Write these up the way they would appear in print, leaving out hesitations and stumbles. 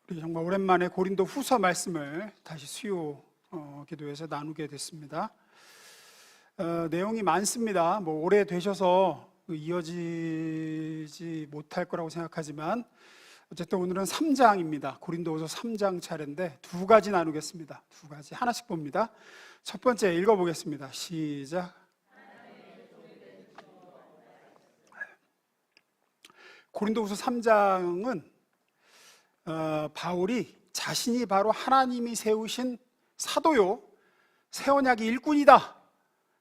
우리 정말 오랜만에 고린도 후서 말씀을 다시 수요 기도에서 나누게 됐습니다. 내용이 많습니다. 오래 되셔서 이어지지 못할 거라고 생각하지만 어쨌든 오늘은 3장입니다. 고린도후서 3장 차례인데 두 가지 나누겠습니다. 두 가지 하나씩 봅니다. 첫 번째 읽어보겠습니다. 시작. 고린도후서 3장은 바울이 자신이 바로 하나님이 세우신 사도요, 새 언약의 일꾼이다,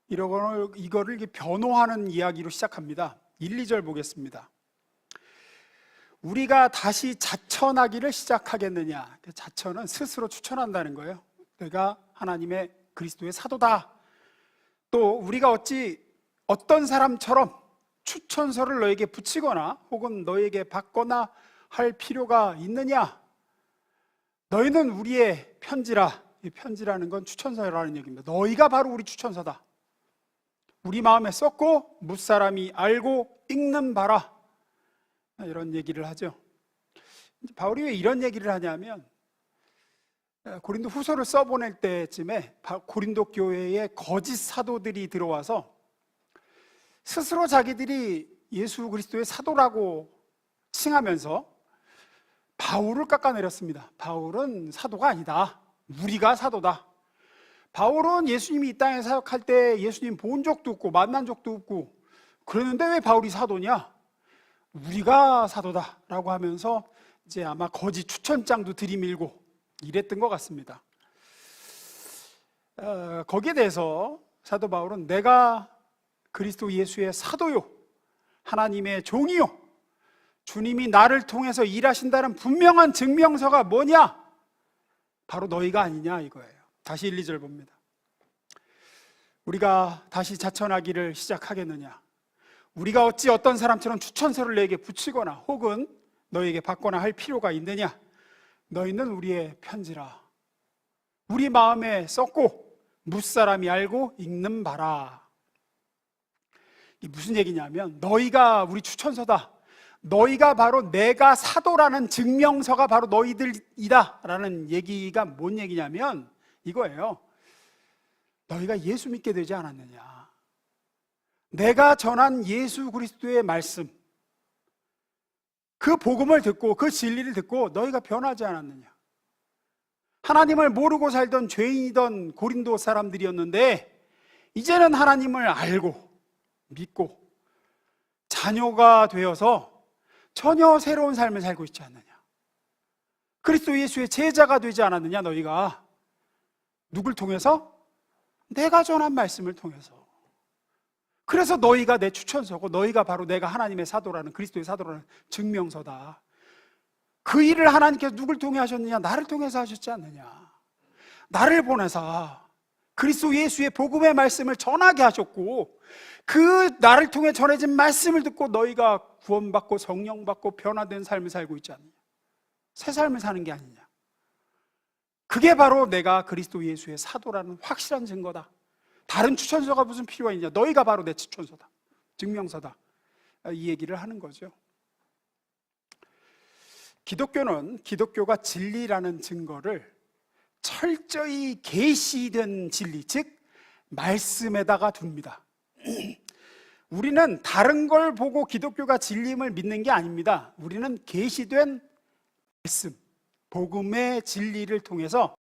이거를 변호하는 이야기로 시작합니다. 1, 2절 보겠습니다. 우리가 다시 자천하기를 시작하겠느냐. 자천은 스스로 추천한다는 거예요. 내가 하나님의 그리스도의 사도다. 또 우리가 어찌 어떤 사람처럼 추천서를 너에게 붙이거나 혹은 너에게 받거나 할 필요가 있느냐? 너희는 우리의 편지라. 이 편지라는 건 추천서라는 얘기입니다. 너희가 바로 우리 추천서다. 우리 마음에 썼고 무사람이 알고 읽는 바라. 이런 얘기를 하죠. 바울이 왜 이런 얘기를 하냐면 고린도 후서를 써보낼 때쯤에 고린도 교회에 거짓 사도들이 들어와서 스스로 자기들이 예수 그리스도의 사도라고 칭하면서 바울을 깎아내렸습니다. 바울은 사도가 아니다. 우리가 사도다. 바울은 예수님이 이 땅에 사역할 때 예수님 본 적도 없고 만난 적도 없고 그러는데 왜 바울이 사도냐? 우리가 사도다 라고 하면서 이제 아마 거짓 추천장도 들이밀고 이랬던 것 같습니다. 거기에 대해서 사도 바울은 내가 그리스도 예수의 사도요, 하나님의 종이요, 주님이 나를 통해서 일하신다는 분명한 증명서가 뭐냐? 바로 너희가 아니냐 이거예요. 다시 1, 2절 봅니다. 우리가 다시 자천하기를 시작하겠느냐? 우리가 어찌 어떤 사람처럼 추천서를 너에게 붙이거나 혹은 너에게 받거나 할 필요가 있느냐? 너희는 우리의 편지라. 우리 마음에 썼고 무사람이 알고 읽는 바라. 이게 무슨 얘기냐면 너희가 우리 추천서다. 너희가 바로 내가 사도라는 증명서가 바로 너희들이다 라는 얘기가 뭔 얘기냐면 이거예요. 너희가 예수 믿게 되지 않았느냐? 내가 전한 예수 그리스도의 말씀, 그 복음을 듣고 그 진리를 듣고 너희가 변하지 않았느냐? 하나님을 모르고 살던 죄인이던 고린도 사람들이었는데 이제는 하나님을 알고 믿고 자녀가 되어서 전혀 새로운 삶을 살고 있지 않느냐? 그리스도 예수의 제자가 되지 않았느냐? 너희가 누굴 통해서? 내가 전한 말씀을 통해서. 그래서 너희가 내 추천서고 너희가 바로 내가 하나님의 사도라는, 그리스도의 사도라는 증명서다. 그 일을 하나님께서 누굴 통해 하셨느냐? 나를 통해서 하셨지 않느냐? 나를 보내서 그리스도 예수의 복음의 말씀을 전하게 하셨고 그 나를 통해 전해진 말씀을 듣고 너희가 구원받고 성령받고 변화된 삶을 살고 있지 않느냐? 새 삶을 사는 게 아니냐? 그게 바로 내가 그리스도 예수의 사도라는 확실한 증거다. 다른 추천서가 무슨 필요가 있냐? 너희가 바로 내 추천서다, 증명서다. 이 얘기를 하는 거죠. 기독교는 기독교가 진리라는 증거를 철저히 계시된 진리, 즉 말씀에다가 둡니다. 우리는 다른 걸 보고 기독교가 진리임을 믿는 게 아닙니다. 우리는 계시된 말씀, 복음의 진리를 통해서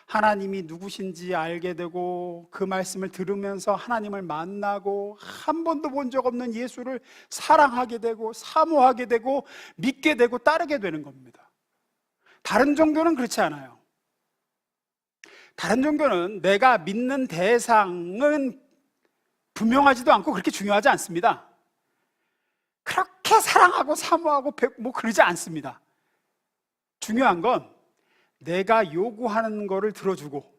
하나님이 누구신지 알게 되고 그 말씀을 들으면서 하나님을 만나고 한 번도 본 적 없는 예수를 사랑하게 되고 사모하게 되고 믿게 되고 따르게 되는 겁니다. 다른 종교는 그렇지 않아요. 다른 종교는 내가 믿는 대상은 분명하지도 않고 그렇게 중요하지 않습니다. 그렇게 사랑하고 사모하고 그러지 않습니다. 중요한 건 내가 요구하는 거를 들어주고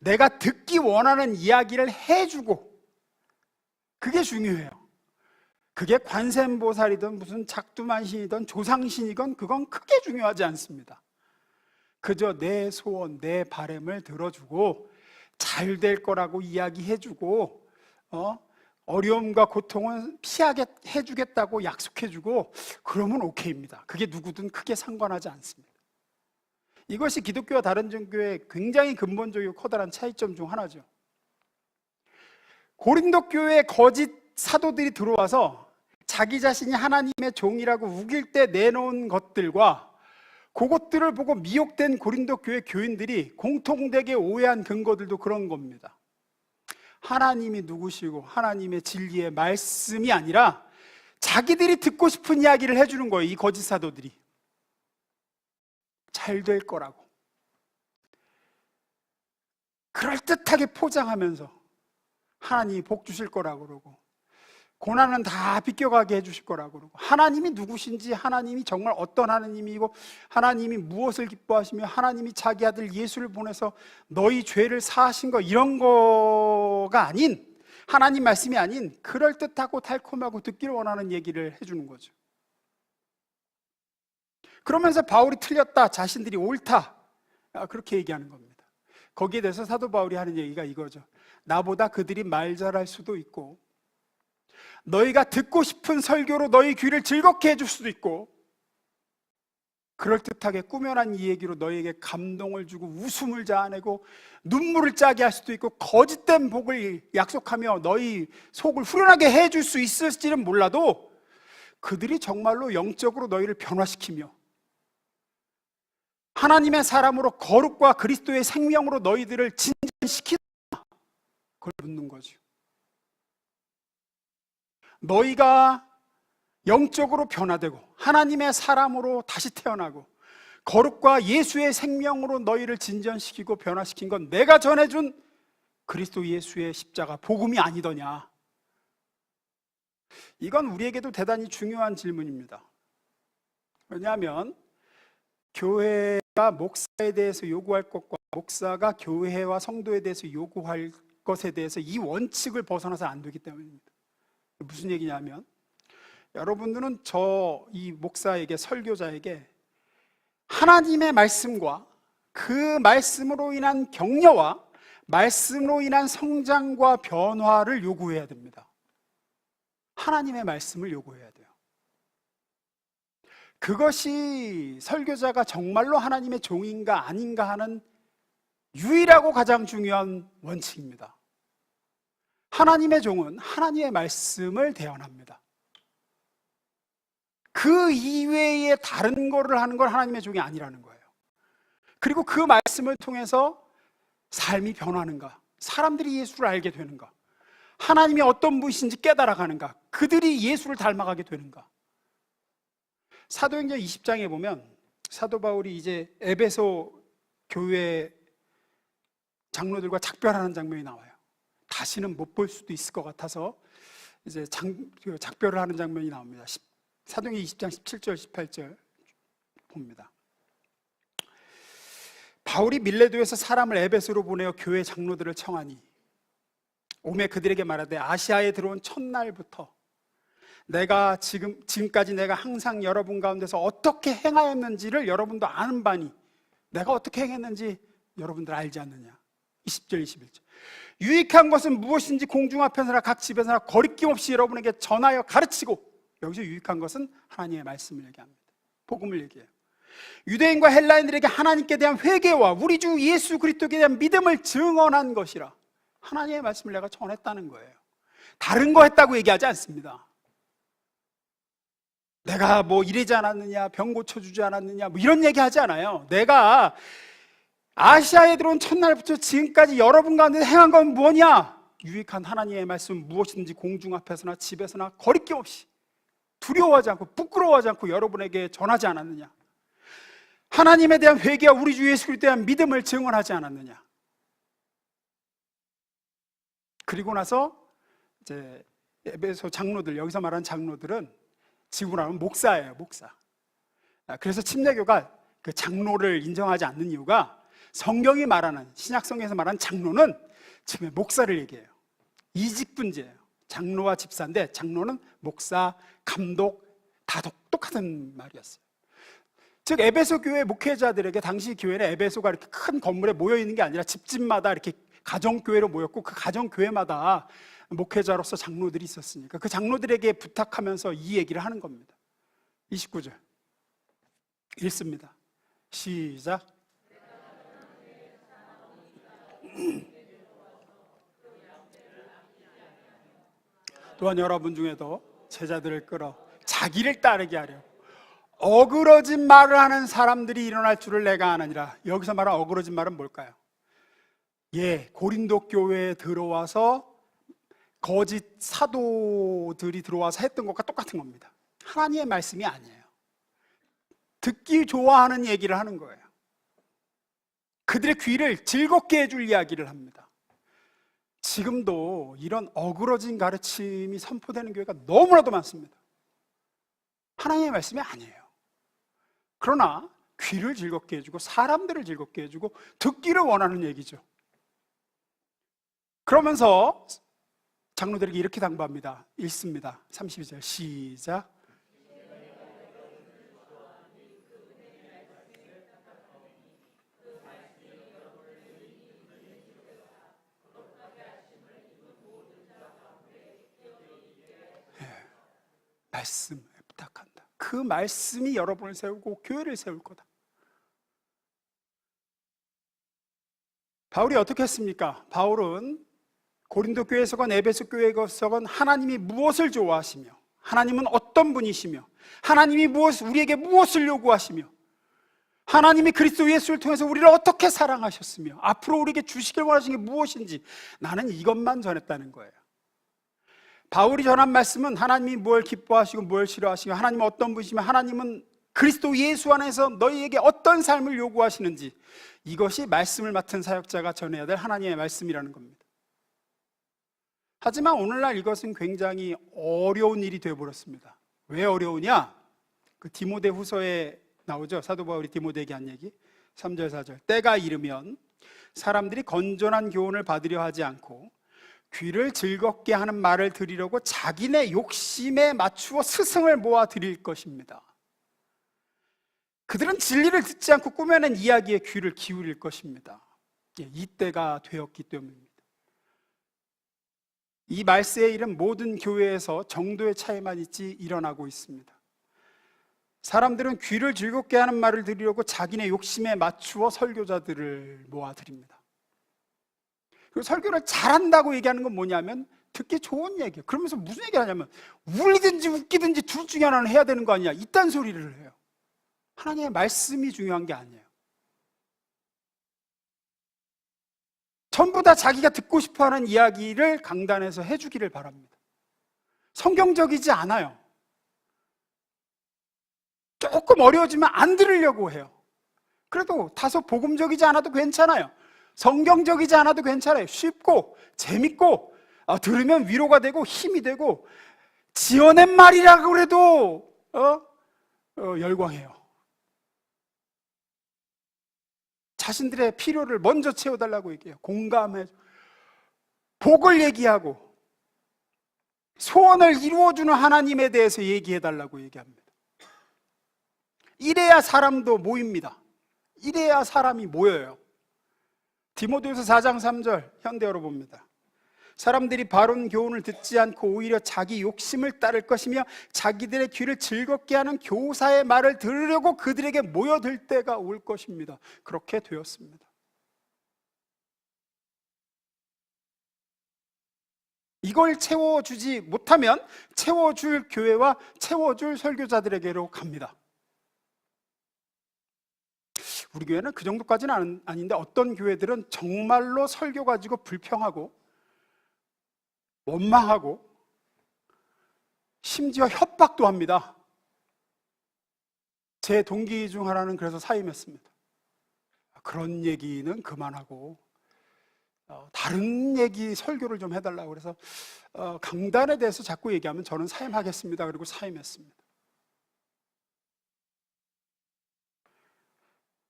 내가 듣기 원하는 이야기를 해주고, 그게 중요해요. 그게 관세음보살이든 무슨 작두만신이든 조상신이건 그건 크게 중요하지 않습니다. 그저 내 소원, 내 바람을 들어주고 잘 될 거라고 이야기해주고 어려움과 고통은 피하게 해주겠다고 약속해주고 그러면 오케이입니다. 그게 누구든 크게 상관하지 않습니다. 이것이 기독교와 다른 종교의 굉장히 근본적이고 커다란 차이점 중 하나죠. 고린도 교회에 거짓 사도들이 들어와서 자기 자신이 하나님의 종이라고 우길 때 내놓은 것들과 그것들을 보고 미혹된 고린도 교회 교인들이 공통되게 오해한 근거들도 그런 겁니다. 하나님이 누구시고 하나님의 진리의 말씀이 아니라 자기들이 듣고 싶은 이야기를 해주는 거예요. 이 거짓 사도들이 잘 될 거라고 그럴듯하게 포장하면서 하나님이 복 주실 거라고 그러고 고난은 다 비껴가게 해주실 거라고 그러고 하나님이 누구신지, 하나님이 정말 어떤 하나님이고 하나님이 무엇을 기뻐하시며 하나님이 자기 아들 예수를 보내서 너희 죄를 사하신 거, 이런 거가 아닌, 하나님 말씀이 아닌 그럴듯하고 달콤하고 듣기를 원하는 얘기를 해주는 거죠. 그러면서 바울이 틀렸다, 자신들이 옳다, 그렇게 얘기하는 겁니다. 거기에 대해서 사도 바울이 하는 얘기가 이거죠. 나보다 그들이 말 잘할 수도 있고 너희가 듣고 싶은 설교로 너희 귀를 즐겁게 해줄 수도 있고 그럴듯하게 꾸며난 이 얘기로 너희에게 감동을 주고 웃음을 자아내고 눈물을 짜게 할 수도 있고 거짓된 복을 약속하며 너희 속을 후련하게 해줄 수 있을지는 몰라도 그들이 정말로 영적으로 너희를 변화시키며 하나님의 사람으로 거룩과 그리스도의 생명으로 너희들을 진전시키나, 그걸 묻는 거죠. 너희가 영적으로 변화되고 하나님의 사람으로 다시 태어나고 거룩과 예수의 생명으로 너희를 진전시키고 변화시킨 건 내가 전해준 그리스도 예수의 십자가 복음이 아니더냐. 이건 우리에게도 대단히 중요한 질문입니다. 왜냐하면 교회가 목사에 대해서 요구할 것과 목사가 교회와 성도에 대해서 요구할 것에 대해서 이 원칙을 벗어나서 안 되기 때문입니다. 무슨 얘기냐면 여러분들은 이 목사에게, 설교자에게 하나님의 말씀과 그 말씀으로 인한 격려와 말씀으로 인한 성장과 변화를 요구해야 됩니다. 하나님의 말씀을 요구해야 돼요. 그것이 설교자가 정말로 하나님의 종인가 아닌가 하는 유일하고 가장 중요한 원칙입니다. 하나님의 종은 하나님의 말씀을 대언합니다. 그 이외에 다른 거를 하는 건 하나님의 종이 아니라는 거예요. 그리고 그 말씀을 통해서 삶이 변하는가, 사람들이 예수를 알게 되는가, 하나님이 어떤 분이신지 깨달아가는가, 그들이 예수를 닮아가게 되는가. 사도행전 20장에 보면 사도 바울이 이제 에베소 교회 장로들과 작별하는 장면이 나와요. 다시는 못 볼 수도 있을 것 같아서 이제 작별을 하는 장면이 나옵니다. 사도행전 20장 17절 18절 봅니다. 바울이 밀레도에서 사람을 에베소로 보내어 교회 장로들을 청하니 오매 그들에게 말하되 아시아에 들어온 첫날부터 내가 지금까지 내가 항상 여러분 가운데서 어떻게 행하였는지를 여러분도 아는 바니 내가 어떻게 행했는지 여러분들 알지 않느냐. 20절 21절 유익한 것은 무엇인지 공중 앞에서나 각 집에서나 거리낌 없이 여러분에게 전하여 가르치고, 여기서 유익한 것은 하나님의 말씀을 얘기합니다. 복음을 얘기해요. 유대인과 헬라인들에게 하나님께 대한 회개와 우리 주 예수 그리스도에 대한 믿음을 증언한 것이라. 하나님의 말씀을 내가 전했다는 거예요. 다른 거 했다고 얘기하지 않습니다. 내가 뭐 이러지 않았느냐, 병 고쳐주지 않았느냐, 뭐 이런 얘기 하지 않아요. 내가 아시아에 들어온 첫날부터 지금까지 여러분 가운데 행한 건 뭐냐? 유익한 하나님의 말씀 무엇이든지 공중 앞에서나 집에서나 거리낌 없이 두려워하지 않고 부끄러워하지 않고 여러분에게 전하지 않았느냐? 하나님에 대한 회개와 우리 주 예수 그리스도에 대한 믿음을 증언하지 않았느냐? 그리고 나서 이제 에베소 장로들, 여기서 말하는 장로들은 지금 말하면 목사예요, 목사. 그래서 침례교가 그 장로를 인정하지 않는 이유가 성경이 말하는, 신약성경에서 말하는 장로는 지금 목사를 얘기해요. 이직분제예요. 장로와 집사인데 장로는 목사, 감독 다 똑같은 말이었어요. 즉 에베소 교회 목회자들에게 당시 교회는 에베소가 이렇게 큰 건물에 모여 있는 게 아니라 집집마다 이렇게 가정교회로 모였고 그 가정교회마다 목회자로서 장로들이 있었으니까 그 장로들에게 부탁하면서 이 얘기를 하는 겁니다. 29절 읽습니다. 시작. 또한 여러분 중에도 제자들을 끌어 자기를 따르게 하려 어그러진 말을 하는 사람들이 일어날 줄을 내가 아느니라. 여기서 말한 어그러진 말은 뭘까요? 고린도 교회에 들어와서 거짓 사도들이 들어와서 했던 것과 똑같은 겁니다. 하나님의 말씀이 아니에요. 듣기 좋아하는 얘기를 하는 거예요. 그들의 귀를 즐겁게 해줄 이야기를 합니다. 지금도 이런 어그러진 가르침이 선포되는 교회가 너무나도 많습니다. 하나님의 말씀이 아니에요. 그러나 귀를 즐겁게 해주고 사람들을 즐겁게 해주고 듣기를 원하는 얘기죠. 그러면서 장로들에게 이렇게 당부합니다. 읽습니다. 32절 시작. 말씀에 부탁한다. 그 말씀이 여러분을 세우고 교회를 세울 거다. 바울이 어떻게 했습니까? 바울은 고린도 교회에서건 에베소 교회에서건 하나님이 무엇을 좋아하시며 하나님은 어떤 분이시며 하나님이 우리에게 무엇을 요구하시며 하나님이 그리스도 예수를 통해서 우리를 어떻게 사랑하셨으며 앞으로 우리에게 주시길 원하시는 게 무엇인지 나는 이것만 전했다는 거예요. 바울이 전한 말씀은 하나님이 뭘 기뻐하시고 뭘 싫어하시고 하나님은 어떤 분이시며 하나님은 그리스도 예수 안에서 너희에게 어떤 삶을 요구하시는지 이것이 말씀을 맡은 사역자가 전해야 될 하나님의 말씀이라는 겁니다. 하지만 오늘날 이것은 굉장히 어려운 일이 되어버렸습니다. 왜 어려우냐? 그 디모데 후서에 나오죠. 사도 바울이 디모데에게 한 얘기 3절 4절 때가 이르면 사람들이 건전한 교훈을 받으려 하지 않고 귀를 즐겁게 하는 말을 들으려고 자기네 욕심에 맞추어 스승을 모아 드릴 것입니다. 그들은 진리를 듣지 않고 꾸며낸 이야기에 귀를 기울일 것입니다. 이때가 되었기 때문입니다. 이 말세의 일은 모든 교회에서 정도의 차이만 있지 일어나고 있습니다. 사람들은 귀를 즐겁게 하는 말을 들으려고 자기네 욕심에 맞추어 설교자들을 모아드립니다. 그리고 설교를 잘한다고 얘기하는 건 뭐냐면 듣기 좋은 얘기예요. 그러면서 무슨 얘기를 하냐면 울리든지 웃기든지 둘 중에 하나는 해야 되는 거 아니냐 이딴 소리를 해요. 하나님의 말씀이 중요한 게 아니에요. 전부 다 자기가 듣고 싶어하는 이야기를 강단에서 해주기를 바랍니다. 성경적이지 않아요. 조금 어려워지면 안 들으려고 해요. 그래도 다소 복음적이지 않아도 괜찮아요. 성경적이지 않아도 괜찮아요. 쉽고 재밌고 들으면 위로가 되고 힘이 되고 지어낸 말이라고 그래도 열광해요. 자신들의 필요를 먼저 채워달라고 얘기해요. 공감해 복을 얘기하고 소원을 이루어주는 하나님에 대해서 얘기해달라고 얘기합니다. 이래야 사람도 모입니다. 이래야 사람이 모여요. 디모데후서 4장 3절 현대어로 봅니다. 사람들이 바른 교훈을 듣지 않고 오히려 자기 욕심을 따를 것이며 자기들의 귀를 즐겁게 하는 교사의 말을 들으려고 그들에게 모여들 때가 올 것입니다. 그렇게 되었습니다. 이걸 채워주지 못하면 채워줄 교회와 채워줄 설교자들에게로 갑니다. 우리 교회는 그 정도까지는 아닌데 어떤 교회들은 정말로 설교 가지고 불평하고 원망하고 심지어 협박도 합니다. 제 동기 중 하나는 그래서 사임했습니다. 그런 얘기는 그만하고 다른 얘기 설교를 좀 해달라고 그래서 강단에 대해서 자꾸 얘기하면 저는 사임하겠습니다. 그리고 사임했습니다.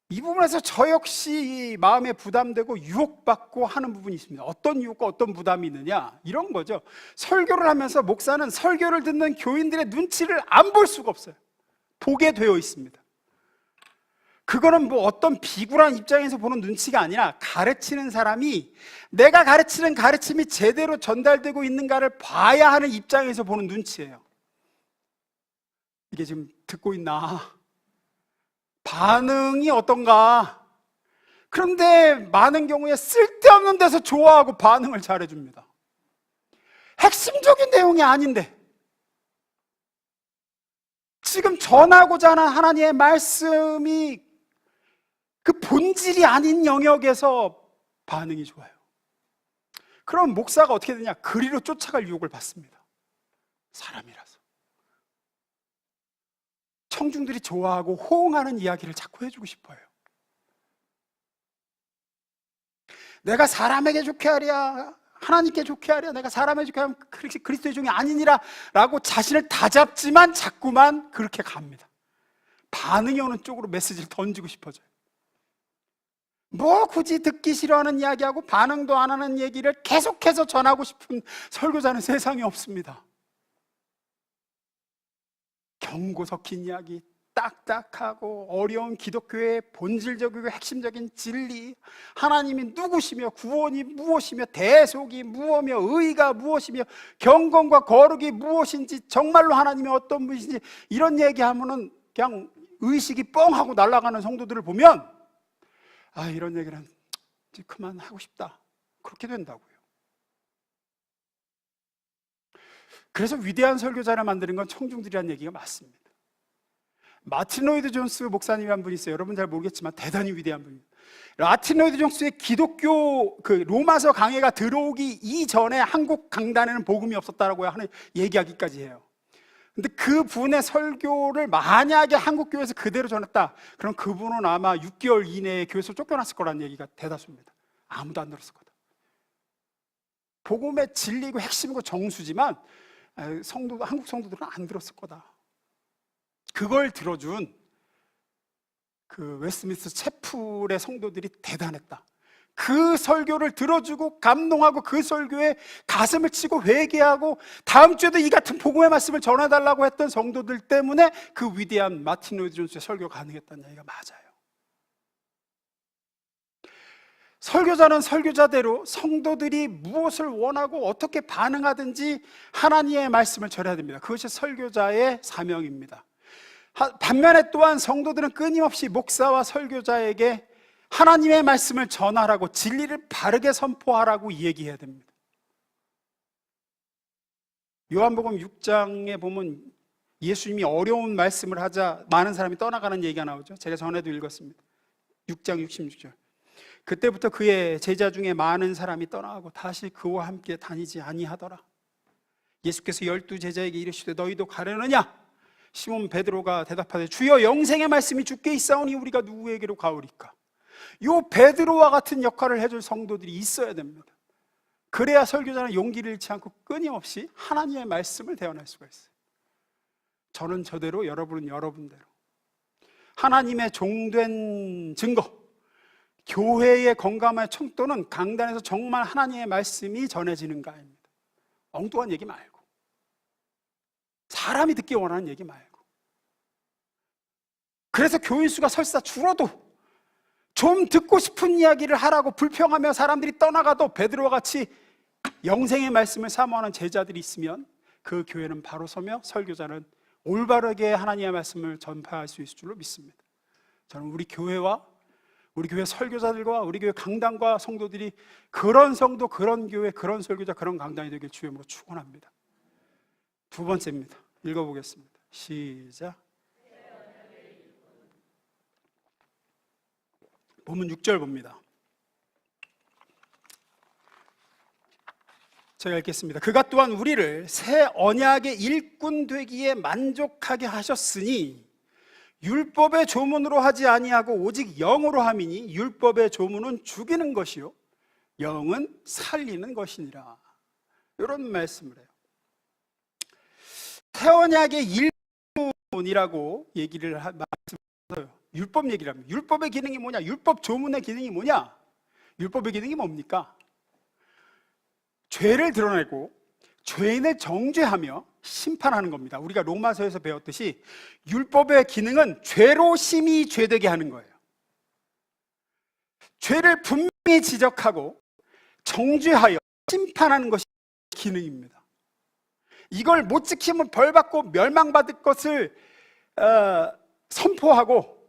이 부분에서 저 역시 마음에 부담되고 유혹받고 하는 부분이 있습니다. 어떤 유혹과 어떤 부담이 있느냐 이런 거죠. 설교를 하면서 목사는 설교를 듣는 교인들의 눈치를 안 볼 수가 없어요. 보게 되어 있습니다. 그거는 뭐 어떤 비굴한 입장에서 보는 눈치가 아니라 가르치는 사람이 내가 가르치는 가르침이 제대로 전달되고 있는가를 봐야 하는 입장에서 보는 눈치예요. 이게 지금 듣고 있나? 반응이 어떤가? 그런데 많은 경우에 쓸데없는 데서 좋아하고 반응을 잘해줍니다. 핵심적인 내용이 아닌데 지금 전하고자 하는 하나님의 말씀이 그 본질이 아닌 영역에서 반응이 좋아요. 그럼 목사가 어떻게 되냐? 그리로 쫓아갈 유혹을 받습니다. 사람이라서. 청중들이 좋아하고 호응하는 이야기를 자꾸 해주고 싶어요. 내가 사람에게 좋게 하랴, 하나님께 좋게 하랴, 내가 사람에게 좋게 하면 그리스도의 종이 아니니라 라고 자신을 다잡지만 자꾸만 그렇게 갑니다. 반응이 오는 쪽으로 메시지를 던지고 싶어져요. 뭐 굳이 듣기 싫어하는 이야기하고 반응도 안 하는 얘기를 계속해서 전하고 싶은 설교자는 세상에 없습니다. 경고 섞인 이야기, 딱딱하고 어려운 기독교의 본질적이고 핵심적인 진리, 하나님이 누구시며 구원이 무엇이며 대속이 무엇이며 의가 무엇이며 경건과 거룩이 무엇인지 정말로 하나님이 어떤 분이신지 이런 얘기하면은 그냥 의식이 뻥하고 날아가는 성도들을 보면 아, 이런 얘기는 이제 그만하고 싶다, 그렇게 된다고요. 그래서 위대한 설교자를 만드는 건 청중들이라는 얘기가 맞습니다. 마틴 로이드 존스 목사님이란 분이 있어요. 여러분 잘 모르겠지만 대단히 위대한 분입니다. 마틴 로이드 존스의 기독교 그 로마서 강해가 들어오기 이전에 한국 강단에는 복음이 없었다라고 하는 얘기하기까지 해요. 근데 그 분의 설교를 만약에 한국 교회에서 그대로 전했다, 그럼 그분은 아마 6개월 이내에 교회에서 쫓겨났을 거라는 얘기가 대다수입니다. 아무도 안 들었을 거다. 복음의 진리고 핵심이고 정수지만 한국 성도들은 안 들었을 거다. 그걸 들어준 그 웨스트민스터 채플의 성도들이 대단했다. 그 설교를 들어주고 감동하고 그 설교에 가슴을 치고 회개하고 다음 주에도 이 같은 복음의 말씀을 전해달라고 했던 성도들 때문에 그 위대한 마틴 로이드 존스의 설교가 가능했다는 얘기가 맞아요. 설교자는 설교자대로 성도들이 무엇을 원하고 어떻게 반응하든지 하나님의 말씀을 전해야 됩니다. 그것이 설교자의 사명입니다. 반면에 또한 성도들은 끊임없이 목사와 설교자에게 하나님의 말씀을 전하라고, 진리를 바르게 선포하라고 얘기해야 됩니다. 요한복음 6장에 보면 예수님이 어려운 말씀을 하자 많은 사람이 떠나가는 얘기가 나오죠. 제가 전에도 읽었습니다. 6장 66절. 그때부터 그의 제자 중에 많은 사람이 떠나가고 다시 그와 함께 다니지 아니하더라. 예수께서 12 제자에게 이르시되 너희도 가려느냐? 시몬 베드로가 대답하되 주여, 영생의 말씀이 주께 있사오니 우리가 누구에게로 가오리까? 요 베드로와 같은 역할을 해줄 성도들이 있어야 됩니다. 그래야 설교자는 용기를 잃지 않고 끊임없이 하나님의 말씀을 대언할 수가 있어요. 저는 저대로, 여러분은 여러분대로 하나님의 종된 증거, 교회의 건강함의 청도는 강단에서 정말 하나님의 말씀이 전해지는가입니다. 엉뚱한 얘기 말고, 사람이 듣기 원하는 얘기 말고. 그래서 교인 수가 설사 줄어도 좀 듣고 싶은 이야기를 하라고 불평하며 사람들이 떠나가도 베드로와 같이 영생의 말씀을 사모하는 제자들이 있으면 그 교회는 바로 서며 설교자는 올바르게 하나님의 말씀을 전파할 수 있을 줄로 믿습니다. 저는 우리 교회와 우리 교회 설교자들과 우리 교회 강단과 성도들이 그런 성도, 그런 교회, 그런 설교자, 그런 강단이 되길 주님으로 축원합니다. 두 번째입니다. 읽어보겠습니다. 시작. 본문 6절 봅니다. 제가 읽겠습니다. 그가 또한 우리를 새 언약의 일꾼 되기에 만족하게 하셨으니 율법의 조문으로 하지 아니하고 오직 영으로 함이니 율법의 조문은 죽이는 것이요 영은 살리는 것이니라. 이런 말씀을 해요. 새 언약의 일꾼이라고 얘기를 말씀해요. 율법 얘기를 합니다. 율법의 기능이 뭐냐? 율법 조문의 기능이 뭐냐? 율법의 기능이 뭡니까? 죄를 드러내고 죄인을 정죄하며 심판하는 겁니다. 우리가 로마서에서 배웠듯이 율법의 기능은 죄로 심히 죄되게 하는 거예요. 죄를 분명히 지적하고 정죄하여 심판하는 것이 기능입니다. 이걸 못 지키면 벌받고 멸망받을 것을 선포하고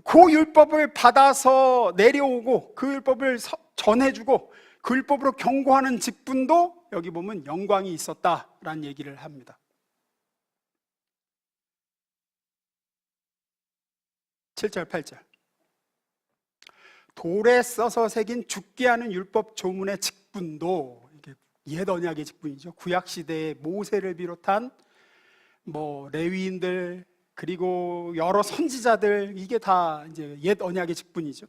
그 율법을 받아서 내려오고 그 율법을 전해주고 그 율법으로 경고하는 직분도 여기 보면 영광이 있었다라는 얘기를 합니다. 7절 8절 돌에 써서 새긴 죽게 하는 율법 조문의 직분도, 이게 옛 언약의 직분이죠. 구약 시대의 모세를 비롯한 레위인들 그리고 여러 선지자들, 이게 다 이제 옛 언약의 직분이죠.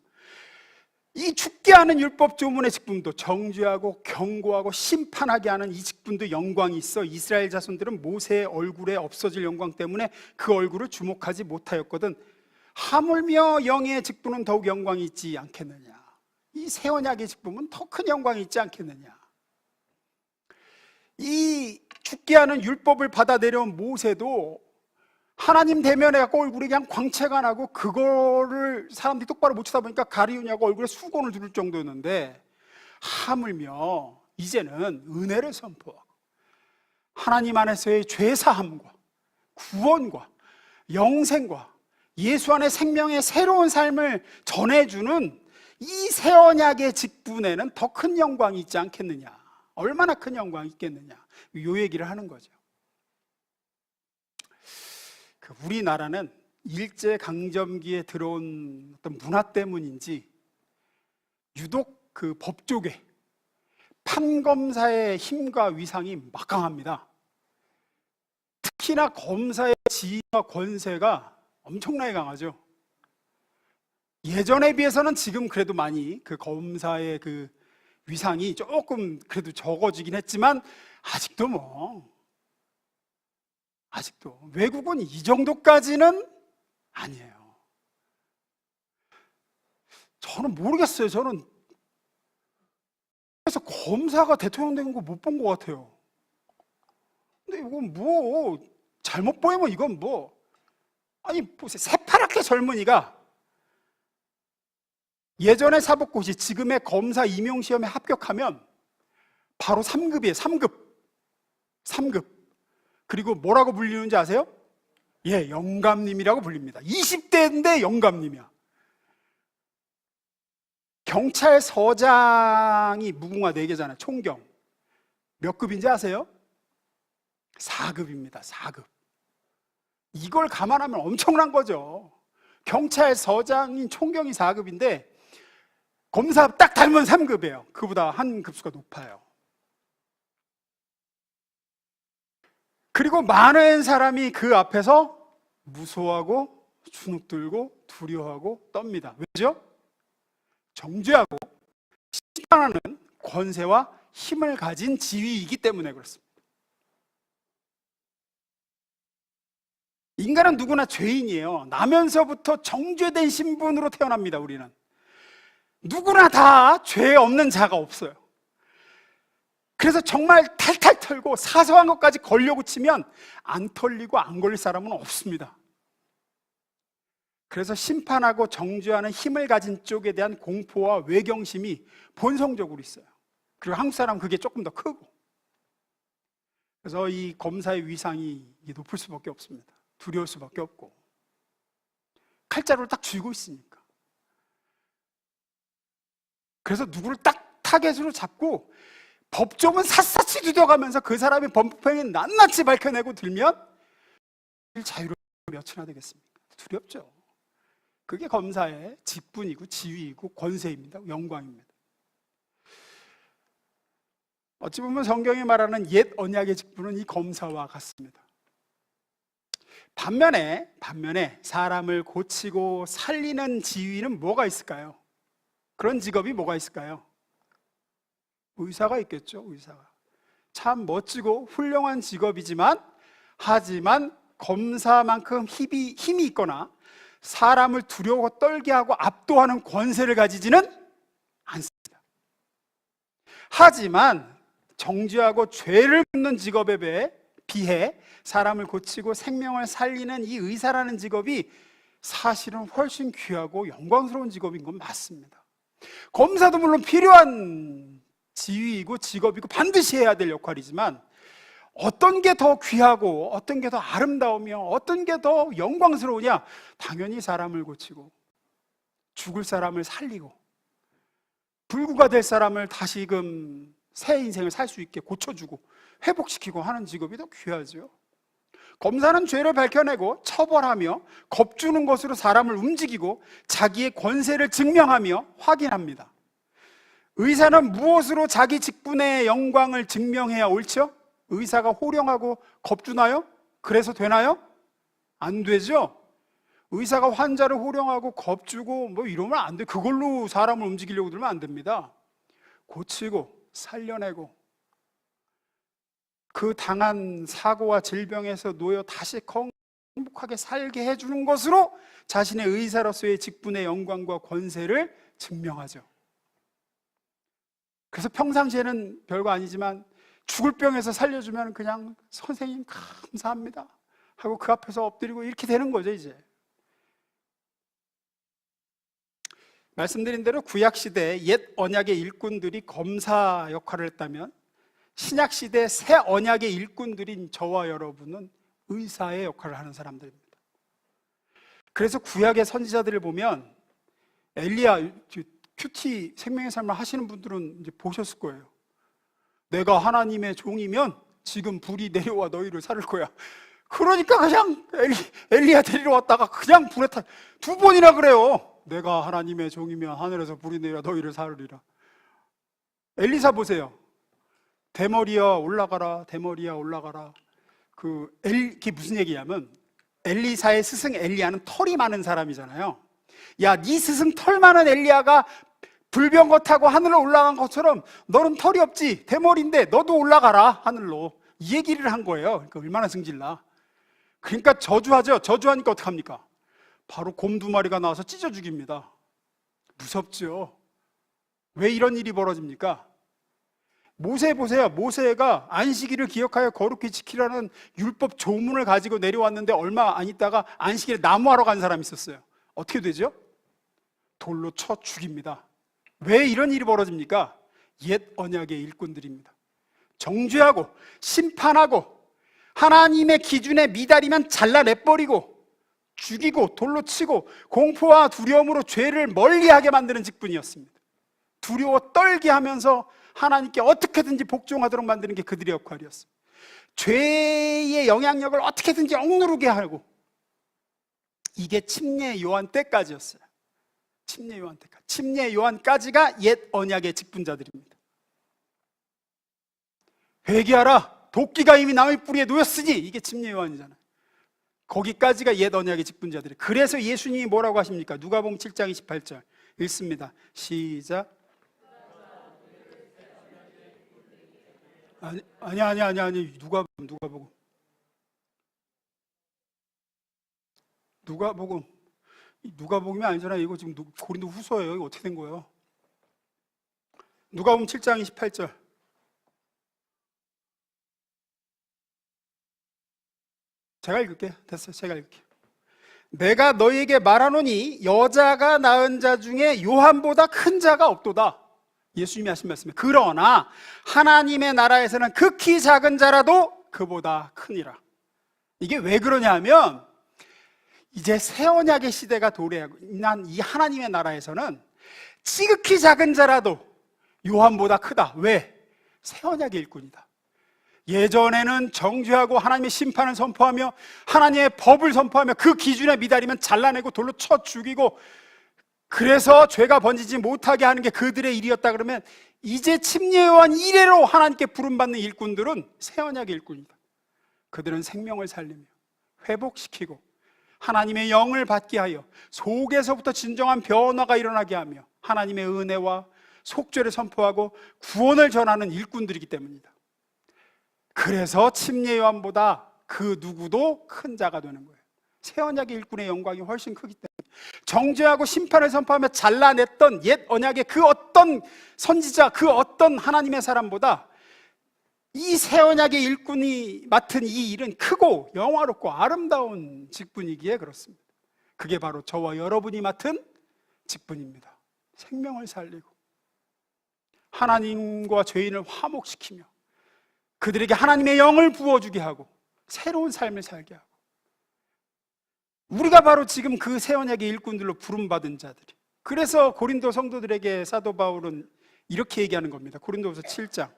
이 죽게 하는 율법 조문의 직분도, 정죄하고 경고하고 심판하게 하는 이 직분도 영광이 있어 이스라엘 자손들은 모세의 얼굴에 없어질 영광 때문에 그 얼굴을 주목하지 못하였거든. 하물며 영의 직분은 더욱 영광이 있지 않겠느냐. 이 새 언약의 직분은 더 큰 영광이 있지 않겠느냐. 이 죽게 하는 율법을 받아 내려온 모세도 하나님 대면에 갖고 얼굴이 그냥 광채가 나고 그거를 사람들이 똑바로 못 쳐다보니까 가리우냐고 얼굴에 수건을 두를 정도였는데, 하물며 이제는 은혜를 선포하고 하나님 안에서의 죄사함과 구원과 영생과 예수 안에 생명의 새로운 삶을 전해주는 이 새 언약의 직분에는 더 큰 영광이 있지 않겠느냐. 얼마나 큰 영광이 있겠느냐. 이 얘기를 하는 거죠. 우리나라는 일제강점기에 들어온 어떤 문화 때문인지 유독 그 법조계, 판검사의 힘과 위상이 막강합니다. 특히나 검사의 지위와 권세가 엄청나게 강하죠. 예전에 비해서는 지금 그래도 많이 그 검사의 그 위상이 조금 그래도 적어지긴 했지만 아직도 외국은 이 정도까지는 아니에요. 저는 모르겠어요. 저는 그래서 검사가 대통령 된 거 못 본 것 같아요. 근데 이건 잘못 보이면 이건 아니 보세요. 새파랗게 젊은이가 예전의 사법고시, 지금의 검사 임용시험에 합격하면 바로 3급이에요. 3급. 그리고 뭐라고 불리는지 아세요? 영감님이라고 불립니다. 20대인데 영감님이야. 경찰서장이 무궁화 4개잖아요. 총경. 몇 급인지 아세요? 4급입니다. 4급. 이걸 감안하면 엄청난 거죠. 경찰서장인 총경이 4급인데 검사 딱 닮은 3급이에요. 그보다 한 급수가 높아요. 그리고 많은 사람이 그 앞에서 무서워하고 주눅들고 두려워하고 떱니다. 왜죠? 정죄하고 심판하는 권세와 힘을 가진 지위이기 때문에 그렇습니다. 인간은 누구나 죄인이에요. 나면서부터 정죄된 신분으로 태어납니다. 우리는 누구나 다 죄 없는 자가 없어요. 그래서 정말 탈탈 털고 사소한 것까지 걸려고 치면 안 털리고 안 걸릴 사람은 없습니다. 그래서 심판하고 정죄하는 힘을 가진 쪽에 대한 공포와 외경심이 본성적으로 있어요. 그리고 한국 사람은 그게 조금 더 크고, 그래서 이 검사의 위상이 높을 수밖에 없습니다. 두려울 수밖에 없고, 칼자루를 딱 쥐고 있으니까. 그래서 누구를 딱 타겟으로 잡고 법조문 샅샅이 뒤져가면서 그 사람의 범법행위 낱낱이 밝혀내고 들면 자유로운 몇이나 되겠습니까? 두렵죠. 그게 검사의 직분이고 지위이고 권세입니다. 영광입니다. 어찌 보면 성경이 말하는 옛 언약의 직분은 이 검사와 같습니다. 반면에 사람을 고치고 살리는 지위는 뭐가 있을까요? 그런 직업이 뭐가 있을까요? 의사가 있겠죠. 의사가 참 멋지고 훌륭한 직업이지만, 하지만 검사만큼 힘이 있거나 사람을 두려워 떨게 하고 압도하는 권세를 가지지는 않습니다. 하지만 정죄하고 죄를 묻는 직업에 비해 사람을 고치고 생명을 살리는 이 의사라는 직업이 사실은 훨씬 귀하고 영광스러운 직업인 건 맞습니다. 검사도 물론 필요한 지위이고 직업이고 반드시 해야 될 역할이지만 어떤 게 더 귀하고 어떤 게 더 아름다우며 어떤 게 더 영광스러우냐? 당연히 사람을 고치고 죽을 사람을 살리고 불구가 될 사람을 다시금 새 인생을 살 수 있게 고쳐주고 회복시키고 하는 직업이 더 귀하죠. 검사는 죄를 밝혀내고 처벌하며 겁주는 것으로 사람을 움직이고 자기의 권세를 증명하며 확인합니다. 의사는 무엇으로 자기 직분의 영광을 증명해야 옳죠? 의사가 호령하고 겁주나요? 그래서 되나요? 안 되죠? 의사가 환자를 호령하고 겁주고 뭐 이러면 안 돼. 그걸로 사람을 움직이려고 들면 안 됩니다. 고치고 살려내고 그 당한 사고와 질병에서 놓여 다시 행복하게 살게 해주는 것으로 자신의 의사로서의 직분의 영광과 권세를 증명하죠. 그래서 평상시에는 별거 아니지만 죽을 병에서 살려주면 그냥 선생님 감사합니다 하고 그 앞에서 엎드리고 이렇게 되는 거죠. 이제 말씀드린 대로 구약시대 옛 언약의 일꾼들이 검사 역할을 했다면 신약시대 새 언약의 일꾼들인 저와 여러분은 의사의 역할을 하는 사람들입니다. 그래서 구약의 선지자들을 보면 엘리야, 큐티 생명의 삶을 하시는 분들은 이제 보셨을 거예요. 내가 하나님의 종이면 지금 불이 내려와 너희를 살릴 거야. 그러니까 그냥 엘리야 데리러 왔다가 그냥 불에 두 번이나 그래요. 내가 하나님의 종이면 하늘에서 불이 내려 너희를 살리라. 엘리사 보세요. 대머리야 올라가라, 대머리야 올라가라. 그게 무슨 얘기냐면 엘리사의 스승 엘리야는 털이 많은 사람이잖아요. 야, 네 스승 털 많은 엘리야가 불병거 타고 하늘로 올라간 것처럼 너는 털이 없지, 대머리인데 너도 올라가라 하늘로. 이 얘기를 한 거예요. 그러니까 얼마나 승질나. 그러니까 저주하죠. 저주하니까 어떡합니까? 바로 곰 2마리가 나와서 찢어 죽입니다. 무섭죠. 왜 이런 일이 벌어집니까? 모세 보세요. 모세가 안식일을 기억하여 거룩히 지키라는 율법 조문을 가지고 내려왔는데 얼마 안 있다가 안식일에 나무하러 간 사람이 있었어요. 어떻게 되죠? 돌로 쳐 죽입니다. 왜 이런 일이 벌어집니까? 옛 언약의 일꾼들입니다. 정죄하고 심판하고 하나님의 기준에 미달이면 잘라내버리고 죽이고 돌로 치고 공포와 두려움으로 죄를 멀리하게 만드는 직분이었습니다. 두려워 떨게 하면서 하나님께 어떻게든지 복종하도록 만드는 게 그들의 역할이었습니다. 죄의 영향력을 어떻게든지 억누르게 하고, 이게 침례 요한 때까지였어요. 침례 요한 때까지. 침례 요한까지가 옛 언약의 직분자들입니다. 회개하라, 도끼가 이미 나무 뿌리에 놓였으니, 이게 침례 요한이잖아요. 거기까지가 옛 언약의 직분자들이에요. 그래서 예수님이 뭐라고 하십니까? 누가복음 7장 28절 읽습니다. 시작. 아니. 누가복음이 아니잖아요. 이거 지금 고린도 후서예요. 이거 어떻게 된 거예요? 누가복음 7장 28절. 제가 읽을게요. 됐어요. 제가 읽을게요. 내가 너희에게 말하노니 여자가 낳은 자 중에 요한보다 큰 자가 없도다. 예수님이 하신 말씀이에요. 그러나 하나님의 나라에서는 극히 작은 자라도 그보다 크니라. 이게 왜 그러냐 하면 이제 새 언약의 시대가 도래하고 난 이 하나님의 나라에서는 지극히 작은 자라도 요한보다 크다. 왜? 새 언약의 일꾼이다. 예전에는 정죄하고 하나님의 심판을 선포하며 하나님의 법을 선포하며 그 기준에 미달이면 잘라내고 돌로 쳐 죽이고 그래서 죄가 번지지 못하게 하는 게 그들의 일이었다. 그러면 이제 침례 요한 이래로 하나님께 부름받는 일꾼들은 새 언약의 일꾼이다. 그들은 생명을 살리며 회복시키고 하나님의 영을 받게 하여 속에서부터 진정한 변화가 일어나게 하며 하나님의 은혜와 속죄를 선포하고 구원을 전하는 일꾼들이기 때문이다. 그래서 침례 요한보다 그 누구도 큰 자가 되는 거예요. 새 언약의 일꾼의 영광이 훨씬 크기 때문에 정죄하고 심판을 선포하며 잘라냈던 옛 언약의 그 어떤 선지자, 그 어떤 하나님의 사람보다 이 새 언약의 일꾼이 맡은 이 일은 크고 영화롭고 아름다운 직분이기에 그렇습니다. 그게 바로 저와 여러분이 맡은 직분입니다. 생명을 살리고 하나님과 죄인을 화목시키며 그들에게 하나님의 영을 부어주게 하고 새로운 삶을 살게 하고, 우리가 바로 지금 그 새 언약의 일꾼들로 부름받은 자들이. 그래서 고린도 성도들에게 사도 바울은 이렇게 얘기하는 겁니다. 고린도후서 7장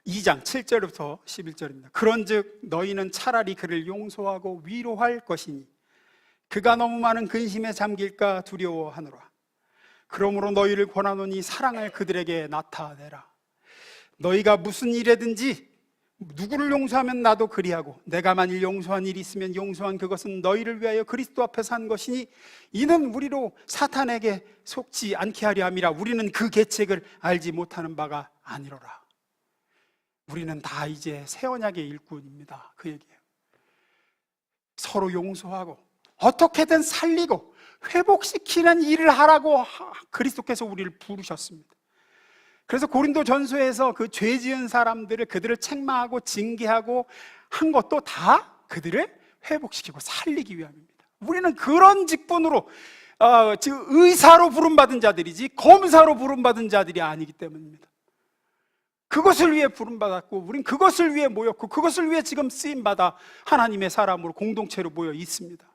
2장 7절부터 11절입니다. 그런즉 너희는 차라리 그를 용서하고 위로할 것이니 그가 너무 많은 근심에 잠길까 두려워하노라. 그러므로 너희를 권하노니 사랑을 그들에게 나타내라. 너희가 무슨 일에든지 누구를 용서하면 나도 그리하고, 내가 만일 용서한 일이 있으면 용서한 그것은 너희를 위하여 그리스도 앞에서 한 것이니 이는 우리로 사탄에게 속지 않게 하려 함이라. 우리는 그 계책을 알지 못하는 바가 아니로라. 우리는 다 이제 새 언약의 일꾼입니다. 그 얘기예요. 서로 용서하고 어떻게든 살리고 회복시키는 일을 하라고 그리스도께서 우리를 부르셨습니다. 그래서 고린도 전서에서 그 죄 지은 사람들을, 그들을 책망하고 징계하고 한 것도 다 그들을 회복시키고 살리기 위함입니다. 우리는 그런 직분으로 지금 의사로 부름받은 자들이지 검사로 부름받은 자들이 아니기 때문입니다. 그것을 위해 부름받았고 우린 그것을 위해 모였고 그것을 위해 지금 쓰임받아 하나님의 사람으로 공동체로 모여 있습니다.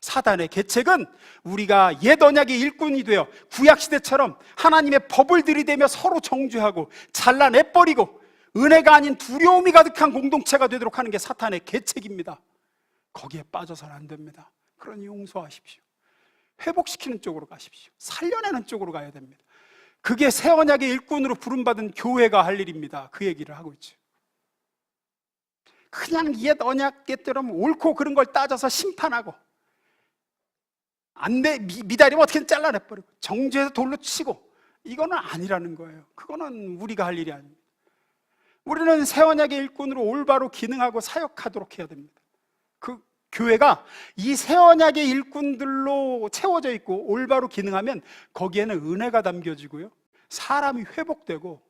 사단의 계책은 우리가 옛 언약의 일꾼이 되어 구약시대처럼 하나님의 법을 들이대며 서로 정죄하고 잘라내버리고 은혜가 아닌 두려움이 가득한 공동체가 되도록 하는 게 사탄의 계책입니다. 거기에 빠져서는 안 됩니다. 그러니 용서하십시오. 회복시키는 쪽으로 가십시오. 살려내는 쪽으로 가야 됩니다. 그게 새 언약의 일꾼으로 부름받은 교회가 할 일입니다. 그 얘기를 하고 있죠. 그냥 옛 언약계처럼 옳고 그른 걸 따져서 심판하고 안 돼, 미달이면 어떻게든 잘라내버리고 정죄해서 돌로 치고, 이거는 아니라는 거예요. 그거는 우리가 할 일이 아닙니다. 우리는 새 언약의 일꾼으로 올바로 기능하고 사역하도록 해야 됩니다. 그 교회가 이 새 언약의 일꾼들로 채워져 있고 올바로 기능하면 거기에는 은혜가 담겨지고요, 사람이 회복되고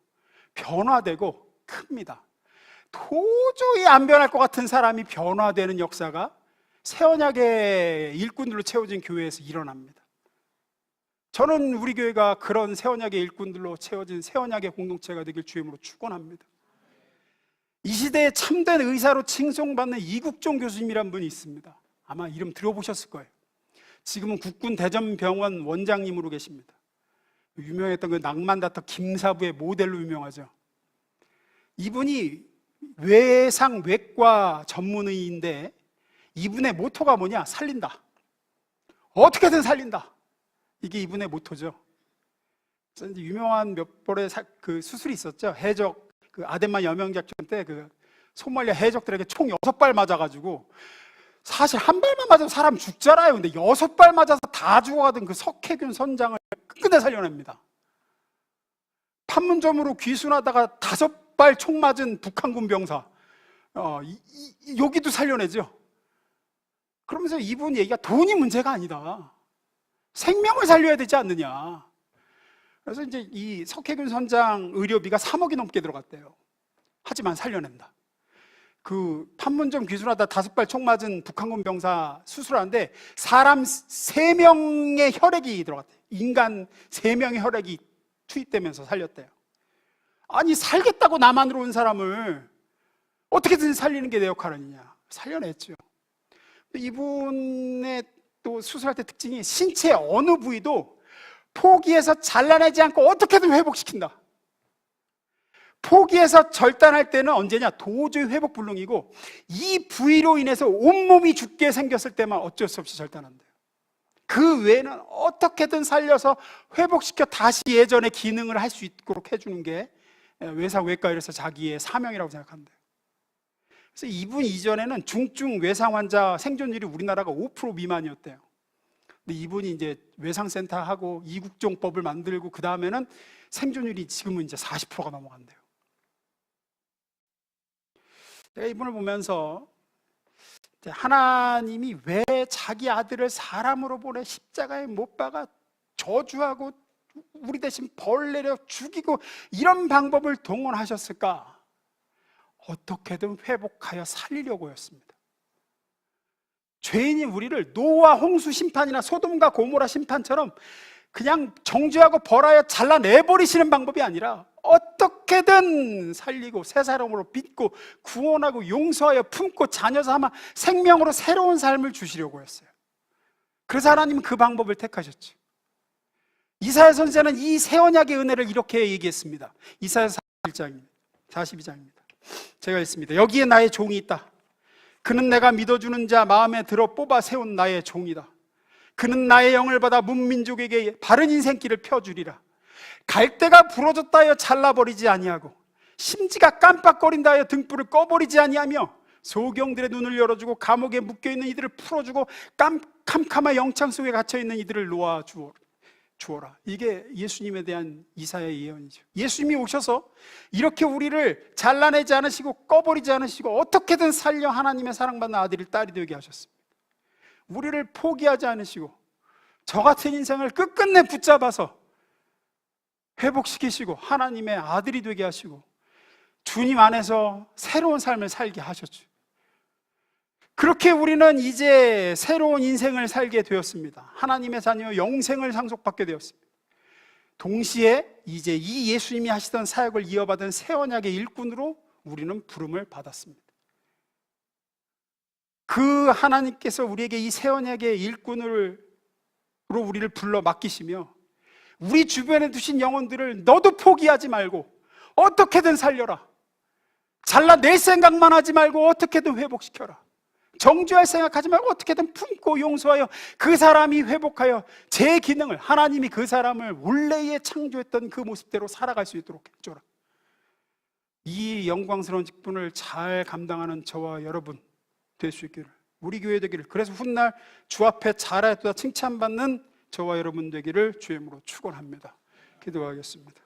변화되고 큽니다. 도저히 안 변할 것 같은 사람이 변화되는 역사가 새 언약의 일꾼들로 채워진 교회에서 일어납니다. 저는 우리 교회가 그런 새 언약의 일꾼들로 채워진 새 언약의 공동체가 되길 주임으로 축원합니다. 이 시대에 참된 의사로 칭송받는 이국종 교수님이란 분이 있습니다. 아마 이름 들어보셨을 거예요. 지금은 국군 대전병원 원장님으로 계십니다. 유명했던 그 낭만다터 김사부의 모델로 유명하죠. 이분이 외상 외과 전문의인데 이분의 모토가 뭐냐? 살린다. 어떻게든 살린다. 이게 이분의 모토죠. 유명한 몇 번의 그 수술이 있었죠. 해적, 그 아덴만 여명작전 때 그 소말리아 해적들에게 총 6발 맞아가지고, 사실 한 발만 맞아도 사람 죽잖아요. 근데 6발 맞아서 다 죽어가던 그 석혜균 선장을 끝내 살려냅니다. 판문점으로 귀순하다가 5발 총 맞은 북한군 병사, 여기도 살려내죠. 그러면서 이분 얘기가 돈이 문제가 아니다. 생명을 살려야 되지 않느냐. 그래서 이제 이 석혜균 선장 의료비가 3억이 넘게 들어갔대요. 하지만 살려낸다. 그 판문점 귀순하다 5발 총 맞은 북한군 병사 수술하는데 사람 3명의 혈액이 들어갔대요. 인간 3명의 혈액이 투입되면서 살렸대요. 아니, 살겠다고 남한으로 온 사람을 어떻게든 살리는 게 내 역할이냐. 살려냈죠. 이분의 또 수술할 때 특징이 신체 어느 부위도 포기해서 잘라내지 않고 어떻게든 회복시킨다. 포기해서 절단할 때는 언제냐? 도저히 회복 불능이고, 이 부위로 인해서 온몸이 죽게 생겼을 때만 어쩔 수 없이 절단한대요. 그 외에는 어떻게든 살려서 회복시켜 다시 예전의 기능을 할 수 있도록 해주는 게 외상 외과에서 자기의 사명이라고 생각한대요. 그래서 이분 이전에는 중증 외상 환자 생존율이 우리나라가 5% 미만이었대요. 근데 이분이 이제 외상센터 하고 이국종법을 만들고 그 다음에는 생존율이 지금은 이제 40%가 넘어간대요. 제가 이분을 보면서 하나님이 왜 자기 아들을 사람으로 보내 십자가에 못 박아 저주하고 우리 대신 벌 내려 죽이고 이런 방법을 동원하셨을까? 어떻게든 회복하여 살리려고 했습니다. 죄인인 우리를 노아 홍수 심판이나 소돔과 고모라 심판처럼 그냥 정죄하고 벌하여 잘라내버리시는 방법이 아니라 어떻게든 살리고 새 사람으로 빚고 구원하고 용서하여 품고 자녀 삼아 생명으로 새로운 삶을 주시려고 했어요. 그래서 하나님은 그 방법을 택하셨죠. 이사야 선지자는 이 새 언약의 은혜를 이렇게 얘기했습니다. 이사야 42장입니다. 제가 읽습니다. 여기에 나의 종이 있다. 그는 내가 믿어주는 자 마음에 들어 뽑아 세운 나의 종이다. 그는 나의 영을 받아 문민족에게 바른 인생길을 펴주리라. 갈대가 부러졌다 하여 잘라버리지 아니하고 심지가 깜빡거린다 하여 등불을 꺼버리지 아니하며 소경들의 눈을 열어주고 감옥에 묶여있는 이들을 풀어주고 캄캄한 영창 속에 갇혀있는 이들을 놓아주어라. 이게 예수님에 대한 이사야의 예언이죠. 예수님이 오셔서 이렇게 우리를 잘라내지 않으시고 꺼버리지 않으시고 어떻게든 살려 하나님의 사랑받는 아들이 딸이 되게 하셨습니다. 우리를 포기하지 않으시고 저 같은 인생을 끝끝내 붙잡아서 회복시키시고 하나님의 아들이 되게 하시고 주님 안에서 새로운 삶을 살게 하셨죠. 그렇게 우리는 이제 새로운 인생을 살게 되었습니다. 하나님의 자녀 영생을 상속받게 되었습니다. 동시에 이제 이 예수님이 하시던 사역을 이어받은 새 언약의 일꾼으로 우리는 부름을 받았습니다. 그 하나님께서 우리에게 이 새 언약의 일꾼으로 우리를 불러 맡기시며 우리 주변에 두신 영혼들을 너도 포기하지 말고 어떻게든 살려라. 잘라낼 생각만 하지 말고 어떻게든 회복시켜라. 정죄할 생각하지 말고 어떻게든 품고 용서하여 그 사람이 회복하여 제 기능을, 하나님이 그 사람을 원래에 창조했던 그 모습대로 살아갈 수 있도록 해줘라. 이 영광스러운 직분을 잘 감당하는 저와 여러분 될 수 있기를, 우리 교회 되기를, 그래서 훗날 주 앞에 잘하였다 칭찬받는 저와 여러분 되기를 주의 이름으로 축원합니다. 기도하겠습니다.